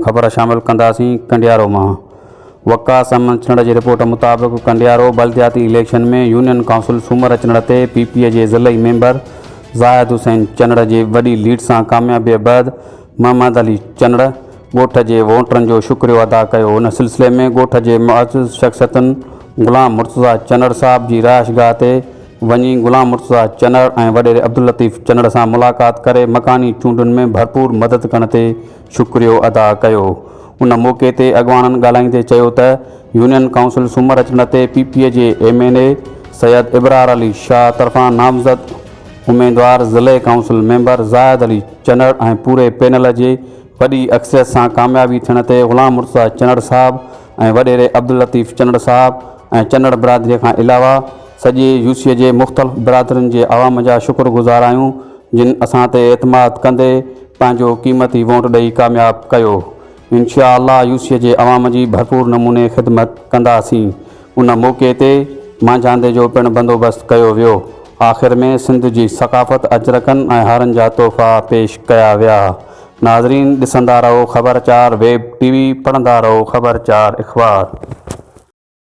ख़बर शामिल कंदासीं कंडियारो मां। वक्का समन चंड जी रिपोर्ट मुताबिक़ कंडियारो बल्दियाती इलेक्शन में यूनियन काउंसिल सूमर अचण ते PPA जे ज़िलई मेंबर ज़ाहिद हुसैन चंड जे वॾी लीड सां कामयाबीअ बैदि मोहम्मद अली चंड ॻोठ जे वोटरनि जो शुक्रियो अदा कयो। उन सिलसिले में ॻोठ जे मुअज़्ज़ शख़्सियतुनि ग़ुलाम मुर्तज़ा चंड साहब जी रहाइशगाह ते वञी ग़ुलाम मुर्तज़ा चंड ऐं वॾेरे अब्दुल लतीफ़ चंड सां मुलाक़ात करे मकानी चूंडुनि में भरपूर मदद करण ते शुक्रियो अदा कयो। उन मौक़े ते अॻवाननि ॻाल्हाईंदे चयो त यूनियन काउंसिल सूमर अचण ते PPA जे MNA सैयद इबरार अली शाह तरफ़ां नामज़द उम्मीदवार ज़िले काउंसिल मेंबर ज़ाहिद अली चंड ऐं पूरे पैनल जे वॾी अक्सरियत सां कामयाबी थियण ते ग़ुलाम मुर्तज़ा चंड साहब ऐं वॾेरे अब्दुल लतीफ़ चंड साहब ऐं चंड बिरादरीअ खां अलावा सॼे UC जे मुख़्तलिफ़ बिरादरियुनि जे आवाम जा शुक्रगुज़ार आहियूं जिन असां ते एतमाद कंदे पंहिंजो क़ीमती वोट ॾेई कामयाबु कयो। इंशा अल्लाह UC जे अवाम जी भरपूर नमूने ख़िदमत कंदासीं। उन मौक़े ते मांझांदे जो पिणु बंदोबस्तु कयो वियो। आख़िर में सिंध जी सक़ाफ़त अजरकनि ऐं हारनि जा तोहफ़ा पेश कया विया। नाज़रीन ॾिसंदा रहो ख़बर 4 वेब TV, पढ़ंदा रहो ख़बर 4 अख़बार।